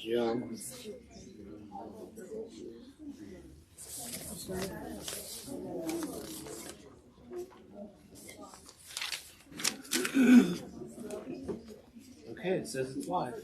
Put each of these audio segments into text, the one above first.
Jump. Okay, it says it's live.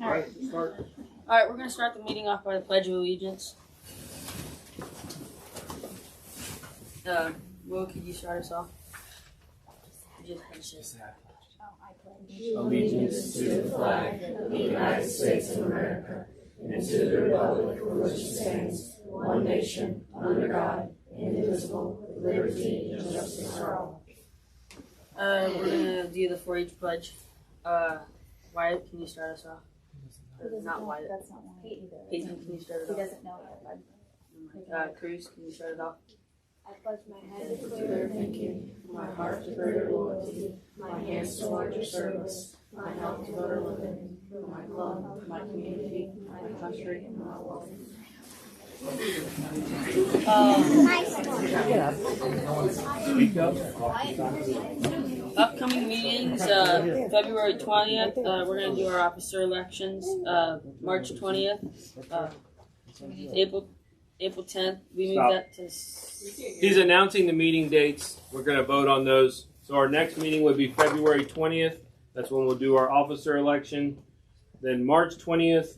All right, start. All right, we're going to start the meeting off by the Pledge of Allegiance. Will, could you start us off? Allegiance to the flag of the United States of America and to the republic for which it stands, one nation, under God, indivisible, with liberty and justice for all. We're going to do the 4-H pledge. Wyatt, can you start us off? Not Wyatt. That's not Wyatt either. Peyton, can you start it He off? doesn't know it. Cruz, can you start it off? I pledge my head To clear thinking, my heart to greater loyalty, my hands to larger service, my health to better living, my club, my community, my country, and my world. Speak up. Upcoming meetings, February 20th, we're going to do our officer elections. March 20th, April 10th, we move Stop. that to... He's announcing the meeting dates. We're going to vote on those. So our next meeting would be February 20th. That's when we'll do our officer election. Then March 20th,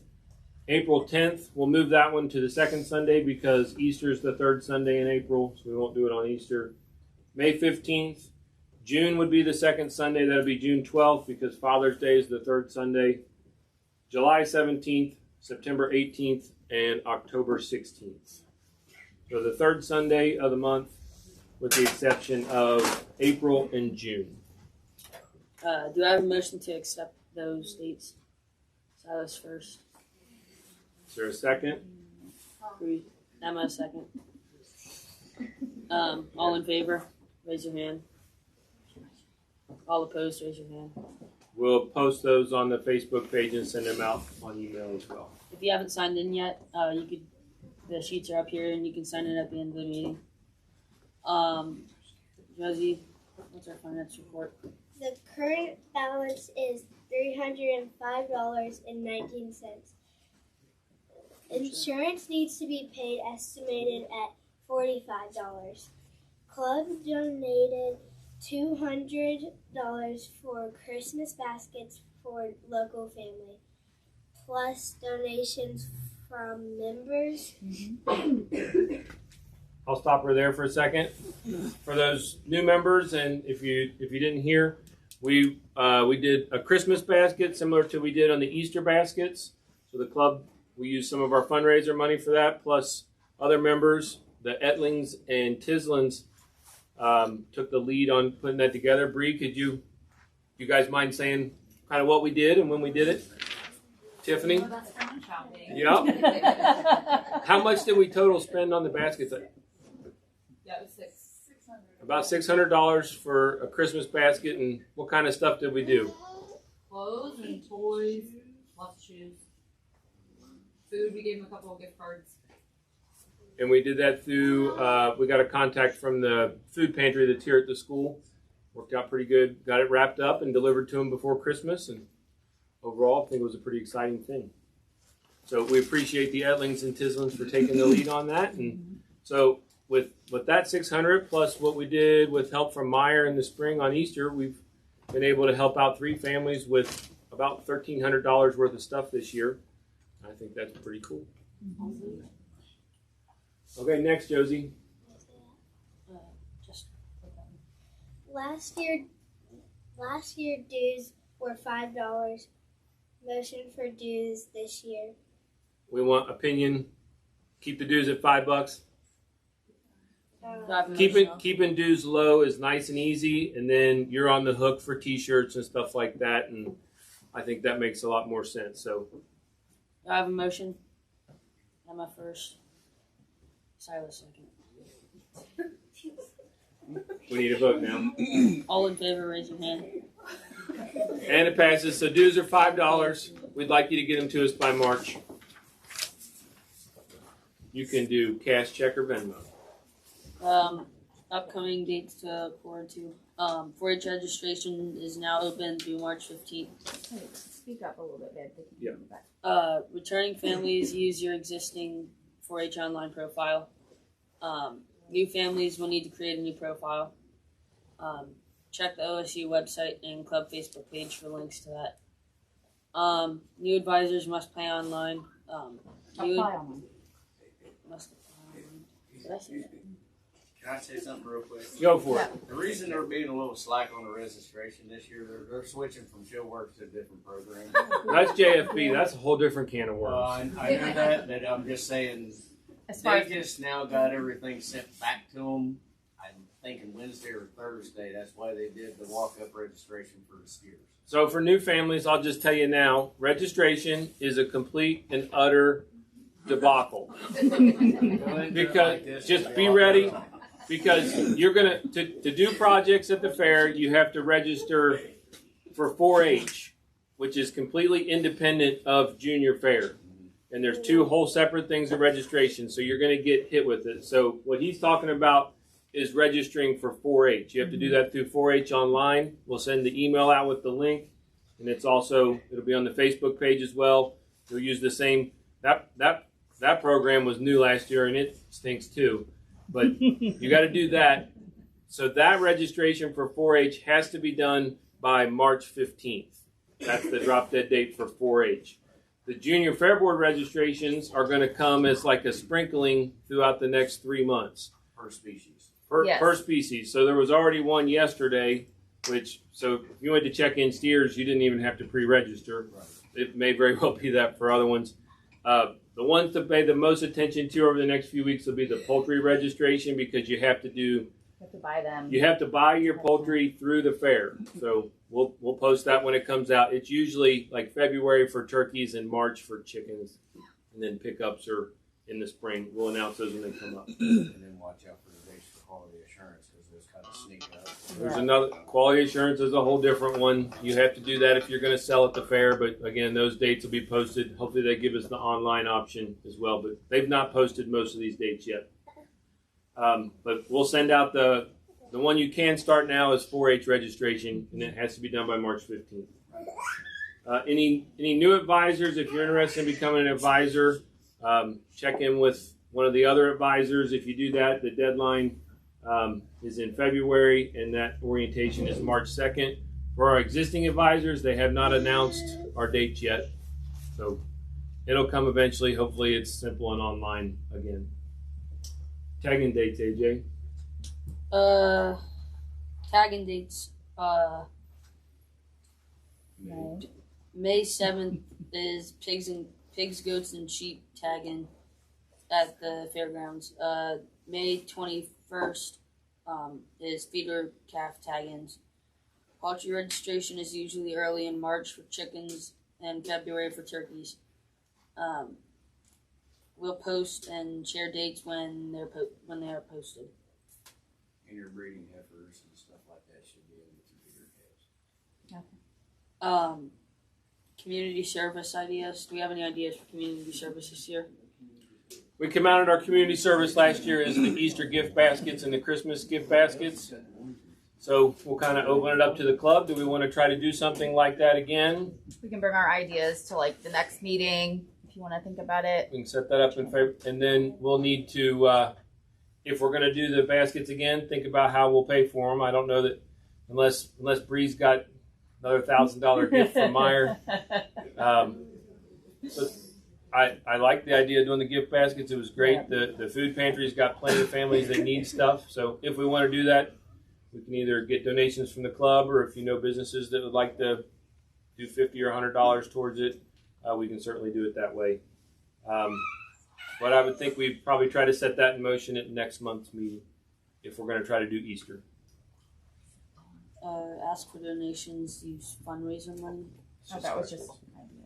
April 10th, we'll move that one to the second Sunday because Easter's the third Sunday in April, so we won't do it on Easter. May 15th, June would be the second Sunday. That'll be June 12th because Father's Day is the third Sunday. July 17th, September 18th, and October 16th. So the third Sunday of the month, with the exception of April and June. Do I have a motion to accept those dates? Silas first. Is there a second? Cruz, Emma second. All in favor, raise your hand. All opposed, raise your hand. We'll post those on the Facebook page and send them out on email as well. If you haven't signed in yet, you could. The sheets are up here, and you can sign in at the end of the meeting. Josie, what's our finance report? The current balance is $305.19. Insurance needs to be paid, estimated at $45. Club donated $200 for Christmas baskets for local family, plus donations from members. I'll stop her there for a second. For those new members, and if you didn't hear, we did a Christmas basket similar to we did on the Easter baskets. So the club, we used some of our fundraiser money for that, plus other members, the Etlings and Tislins, took the lead on putting that together. Bree, could you guys mind saying kind of what we did and when we did it? Tiffany? Oh, that's fun shopping. Yep. How much did we total spend on the baskets? Yeah, it was $600. About $600 for a Christmas basket, and what kind of stuff did we do? Clothes and toys, lots of shoes. Food, we gave them a couple of gift cards. And we did that through, we got a contact from the food pantry that's here at the school. Worked out pretty good. Got it wrapped up and delivered to them before Christmas, and overall, I think it was a pretty exciting thing. So we appreciate the Etlings and Tislins for taking the lead on that. And so with that $600 plus what we did with help from Meyer in the spring on Easter, we've been able to help out 3 families with about $1,300 worth of stuff this year. I think that's pretty cool. Okay, next, Josie. Last year dues were $5. Motion for dues this year. We want opinion. Keep the dues at $5. Keeping dues low is nice and easy, and then you're on the hook for T-shirts and stuff like that, and I think that makes a lot more sense. So, Do I have a motion? Emma first. Silas second. we need a vote now. All in favor, raise your hand. And it passes. So dues are $5. We'd like you to get them to us by March. You can do cash, check, or Venmo. Upcoming dates to look forward to. 4-H registration is now open through March 15th. Speak up a little bit, babe. Returning families use your existing 4-H online profile. New families will need to create a new profile. Check the OSU website and club Facebook page for links to that. New advisors must apply online. Must apply online. Did I say that? Can I say something real quick? Go for it. The reason they're being a little slack on the registration this year, they're switching from show work to a different program. That's JFB. That's a whole different can of worms. I know that I'm just saying, they just now got everything sent back to them. I'm thinking Wednesday or Thursday. That's why they did the walk-up registration for the steers. So for new families, I'll just tell you now, registration is a complete and utter debacle. Because just be ready. Because you're going to do projects at the fair, you have to register for 4-H, which is completely independent of junior fair. And there's two whole separate things of registration, so you're going to get hit with it. So what he's talking about is registering for 4-H. You have to do that through 4-H online. We'll send the email out with the link, and it'll be on the Facebook page as well. You'll use the same, that program was new last year, and it stinks too. But you got to do that. So that registration for 4-H has to be done by March 15th. That's the drop dead date for 4-H. The junior fair board registrations are going to come as like a sprinkling throughout the next 3 months. Per species. Per species. So there was already one yesterday, so if you went to check in steers, you didn't even have to pre-register. Right. It may very well be that for other ones. The ones to pay the most attention to over the next few weeks will be the poultry registration, because you have to buy them. You have to buy your poultry through the fair. So we'll post that when it comes out. It's usually like February for turkeys and March for chickens, and then pickups are in the spring. We'll announce those when they come up. And then watch out for the dates for quality assurance, because those kind of sneak up. There's another quality assurance is a whole different one. You have to do that if you're going to sell at the fair, but again, those dates will be posted. Hopefully they give us the online option as well, but they've not posted most of these dates yet. But we'll send out the one you can start now is 4-H registration, and it has to be done by March 15th. Any new advisors, if you're interested in becoming an advisor, check in with one of the other advisors. If you do that, the deadline is in February, and that orientation is March 2nd. For our existing advisors, they have not announced our dates yet, so it'll come eventually. Hopefully it's simple and online again. Tagging dates, AJ? Tagging dates, May 7th is pigs, goats, and sheep tagging at the fairgrounds. May 21st is feeder calf taggings. Poultry registration is usually early in March for chickens and February for turkeys. We'll post and share dates when they are posted. And your breeding heifers and stuff like that should be able to feed your calves. Okay. Community service ideas. Do we have any ideas for community service this year? We counted our community service last year as the Easter gift baskets and the Christmas gift baskets. So we'll kind of open it up to the club. Do we want to try to do something like that again? We can bring our ideas to like the next meeting if you want to think about it. We can set that up in February, and then we'll need to, if we're going to do the baskets again, think about how we'll pay for them. I don't know that unless Bree's got another $1,000 gift from Meyer. So I like the idea of doing the gift baskets. It was great. The food pantry's got plenty of families that need stuff. So if we want to do that, we can either get donations from the club, or if you know businesses that would like to do $50 or $100 towards it, we can certainly do it that way. But I would think we'd probably try to set that in motion at next month's meeting if we're going to try to do Easter. Ask for donations, use fundraiser money. Oh, that was just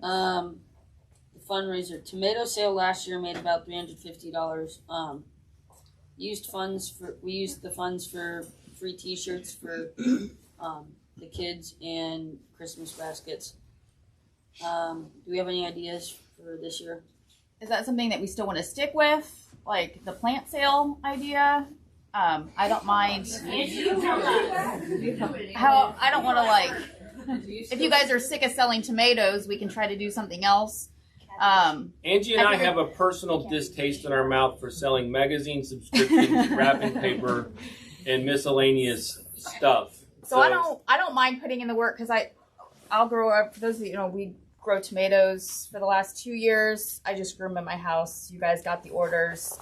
The fundraiser tomato sale last year made about $350. We used the funds for free T-shirts for the kids and Christmas baskets. Do we have any ideas for this year? Is that something that we still want to stick with? Like the plant sale idea? I don't mind. I don't want to if you guys are sick of selling tomatoes, we can try to do something else. Angie and I I think have a personal distaste in our mouth for selling magazine subscriptions, wrapping paper, and miscellaneous stuff. So I don't mind putting in the work because I'll grow up. For those of you, we grow tomatoes for the last 2 years. I just grew them in my house. You guys got the orders.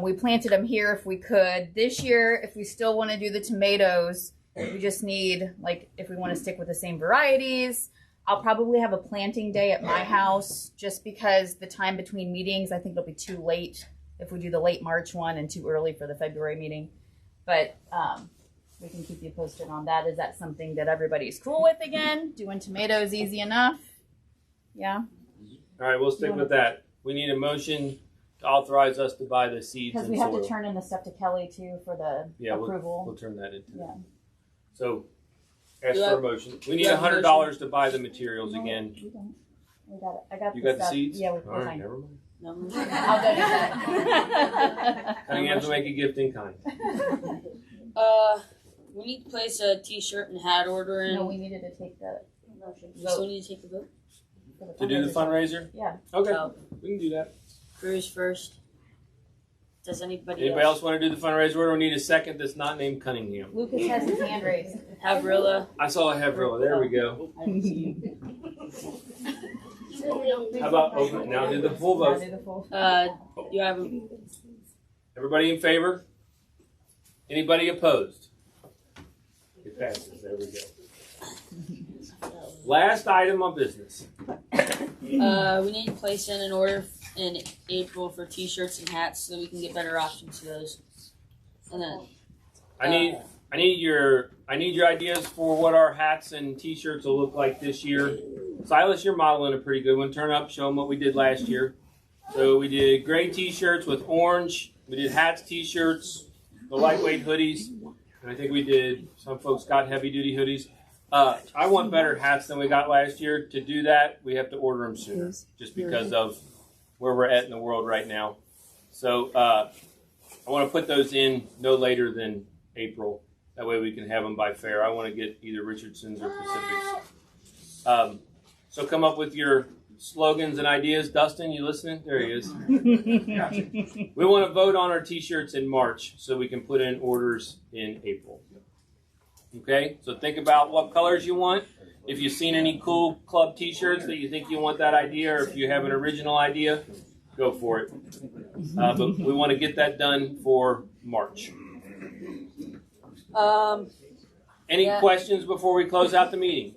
We planted them here if we could. This year, if we still want to do the tomatoes, we just need, like, if we want to stick with the same varieties, I'll probably have a planting day at my house just because the time between meetings, I think it'll be too late if we do the late March one and too early for the February meeting. But we can keep you posted on that. Is that something that everybody's cool with again? Doing tomatoes easy enough? Yeah? All right, we'll stick with that. We need a motion to authorize us to buy the seeds Because and we have soil. to turn in the stuff to Kelly too for the approval. We'll turn that into. Yeah. So, ask Do for I- a motion. We need do I have a $100 to buy the materials again. We don't. We got it. I got You the got the stuff. seeds? Yeah, All we're right, fine. never mind. No. I'll donate that. Cunningham to make a gift in kind. We need to place a T-shirt and hat order in. No, we needed to take the We still need to take the vote. for To do the fundraiser? Yeah. Okay, Oh, we can do that. Cruz first. Does anybody Anybody else want to do the fundraiser order? We need a second that's not named Cunningham. Lucas has his hand raised. Havrilla. I saw a Hevrilla. There we go. How about open? Now do the full Now vote. do the full. You have a Everybody in favor? Anybody opposed? It passes. There we go. Last item of business. we need to place in an order in April for T-shirts and hats so we can get better options for those. And then I need your ideas for what our hats and T-shirts will look like this year. Silas, you're modeling a pretty good one. Turn up, show them what we did last year. So we did gray T-shirts with orange. We did hats, T-shirts, the lightweight hoodies, and I think we did. Some folks got heavy-duty hoodies. I want better hats than we got last year. To do that, we have to order them sooner, just because of where we're at in the world right now. So I want to put those in no later than April. That way we can have them by fair. I want to get either Richardson's or Pacific's. So come up with your slogans and ideas. Dustin, you listening? There he is. We want to vote on our T-shirts in March so we can put in orders in April. Okay? So think about what colors you want. If you've seen any cool club T-shirts that you think you want that idea, or if you have an original idea, go for it. But we want to get that done for March. Any questions before we close out the meeting?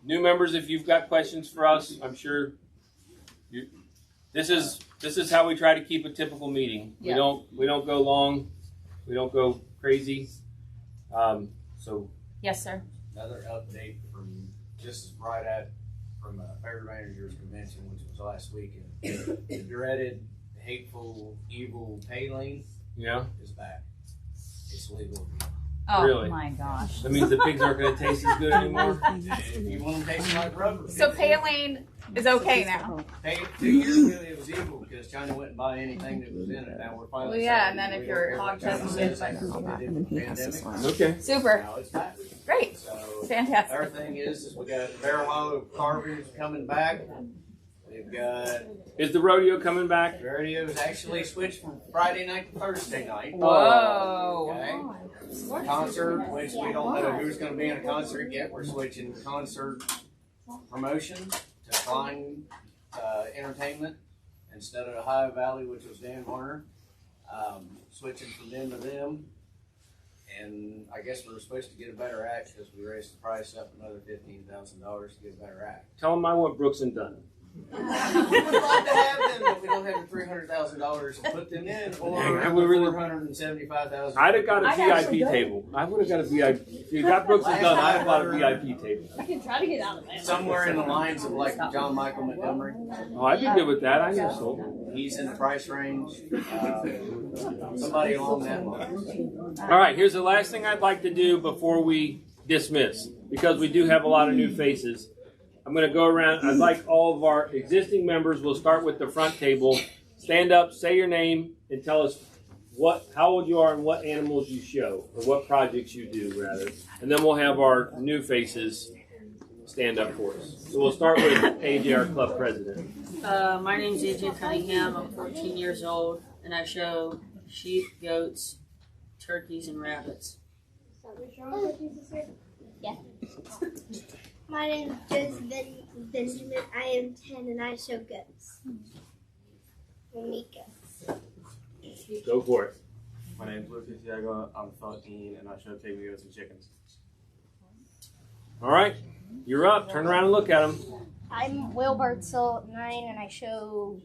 New members, if you've got questions for us, I'm sure this is how we try to keep a typical meeting. Yeah. We don't go long, we don't go crazy. So Yes, sir. Another update from Fair Managers Convention, which was last weekend. The dreaded, hateful, evil paling yeah, is back. It's legal. Oh Really? my gosh. that means the pigs aren't going to taste as good anymore. If you want them tasting like rubber. So paling is okay now. Hey, 2 years ago it was evil because China wouldn't buy anything that was in it. Now we're finally. Well, yeah, saying and then we if don't your care hog what China doesn't says, get like what they did with the pandemic. Okay. Super. Now it's back. Great. So Fantastic. our thing is we got Bear Hollow carvings coming back. We've got Is the rodeo coming back? radio is actually switched from Friday night to Thursday night. Whoa. Okay. Concert, which we don't know who's going to be in a concert yet. We're switching concert promotion to Klein Entertainment instead of Ohio Valley, which was Dan Warner. Switching from them to them. And I guess we were supposed to get a better act because we raised the price up another $15,000 to get a better act. Tell them I want Brooks and Dunn. We would love to have them, but we don't have the $300,000 to put them in, or Dang, we really- $475,000. I'd have got a I'd VIP actually go. table. I would have got a VIP. If you got Brooks and Dunn, I'd have bought a VIP table. I can try to get out of it. Somewhere in the lines of like John Michael Montgomery. Oh, I'd be good with that. I know sold. He's in the price range. Somebody along that line. All right, here's the last thing I'd like to do before we dismiss, because we do have a lot of new faces. I'm going to go around. I'd like all of our existing members, we'll start with the front table. Stand up, say your name, and tell us how old you are and what animals you show, or what projects you do, rather. And then we'll have our new faces stand up for us. So we'll start with AJ, our club president. My name's AJ Cunningham. I'm 14 years old, and I show sheep, goats, turkeys, and rabbits. Yeah. My name is Benjamin. I am 10 and I show goats. Mika. Go for it. My name is Lucas Yago. I'm 13 and I show pygmy goats and chickens. All right, you're up. Turn around and look at them. I'm Will Bartzel, 9, and I show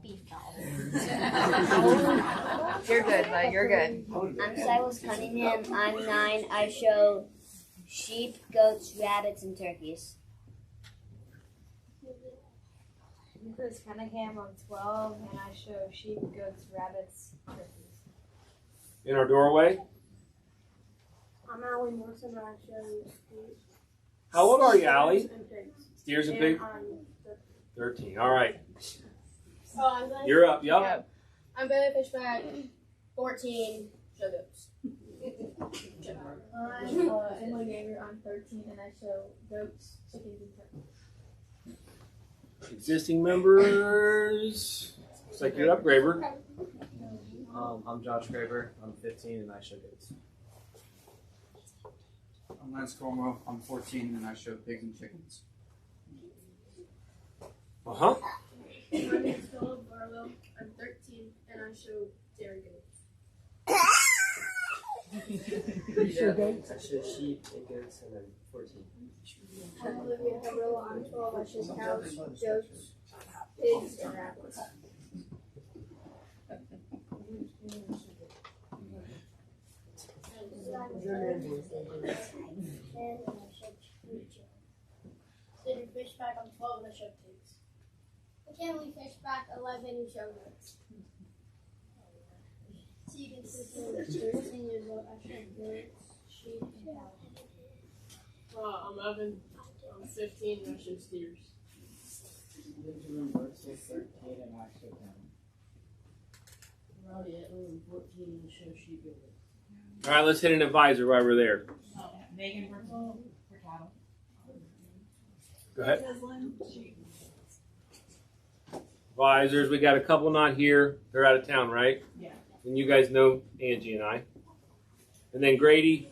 beef cows. You're good, bud. You're good. I'm Silas Cunningham. I'm 9. I show sheep, goats, rabbits, and turkeys. I'm Chris Cunningham. I'm 12, and I show sheep, goats, rabbits, turkeys. In our doorway. I'm Allie Morrison and I show How old are you, Allie? pigs. Steers and pigs? 13. All right. I'm Glenn. You're up. Yup. Yep. I'm Billy Fishback, 14, show goats. I'm Emily Ganger, I'm 13 and I show goats, chickens, and turkeys. Existing members. Looks like you're up, Graber. I'm Josh Graber. I'm 15 and I show goats. I'm Lance Cornwell. I'm 14 and I show pigs and chickens. Uh-huh. My name's Philip Barlow, I'm 13 and I show dairy goats. You show goats? I show sheep and goats and I'm 14. I'm Olivia Cabrillo, I'm 12, I show cows, goats, pigs, and rabbits. Cedar Fishback, I'm 12 and I show pigs. McKinley Fishback, 11 and show goats. Tegan Sister, 13 years old, I show goats, sheep, and cows. I'm Evan. I'm 15 and I show steers. Benjamin Bartzel, 13 and I show cattle. Rowdy Etler, I'm 14 and I show sheep and goats. All right, let's hit an advisor while we're there. Megan Bristol for cattle. Go ahead. Advisors, we got a couple not here. They're out of town, right? Yeah. And you guys know Angie and I. And then Grady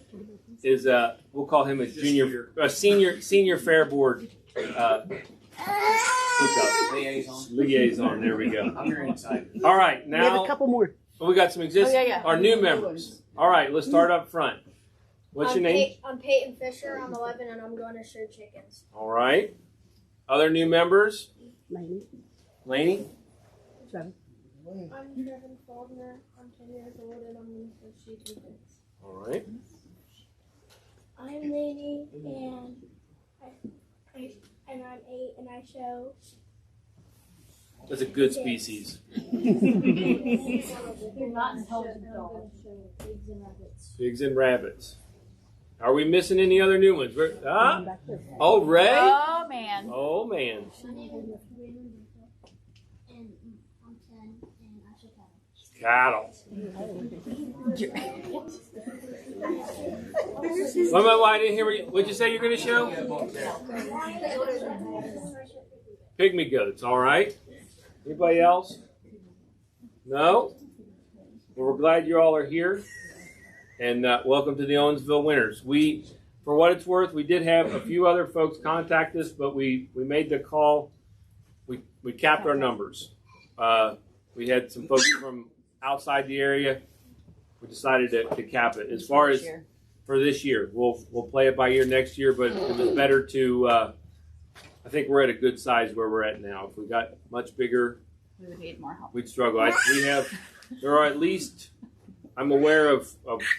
is we'll call him a senior fair board hookup. Liaison. There we go. I'm very excited. All right, We have now a couple more. we got some existing yeah. our new members. All right, let's start up front. What's your name? I'm Peyton Fisher, I'm 11 and I'm going to show chickens. All right. Other new members? Laney. Laney? Trevor. I'm Trevin Faulkner, I'm 10 years old and I'm going to show sheep and pigs. All right. I'm Lainey and I'm 8 and I show That's a good species. You're not intelligent dog. Pigs and rabbits. Pigs and rabbits. Are we missing any other new ones? Oh, Ray? Oh, man. Oh, man. And I'm 10 and I show Cattle. Wait, I didn't hear what'd you say you're going to show? Pygmy goats, all right. Anybody else? No? Well, we're glad you all are here. And welcome to the Owensville Winners. For what it's worth, we did have a few other folks contact us, but we made the call. We capped our numbers. We had some folks from outside the area. We decided to cap it. As far as for this year, we'll play it by ear next year, but it was better to. I think we're at a good size where we're at now. If we got much bigger, We would need more help. we'd struggle. There are at least, I'm aware of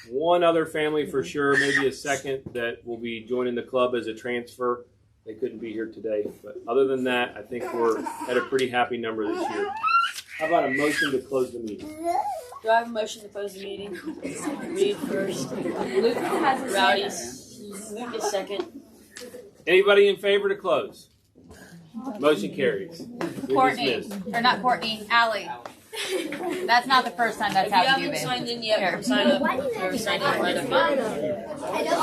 one other family for sure, maybe a second, that will be joining the club as a transfer. They couldn't be here today. But other than that, I think we're at a pretty happy number this year. How about a motion to close the meeting? Do I have a motion to close the meeting? Reed first. Luke has a Rowdy. Luke is second. Anybody in favor to close? Motion carries. We're Courtney. dismissed. Or not Courtney. Allie. That's not the first time that's If you happened to you, haven't babe. signed in yet, Here. sign up. Or sign in right up. I don't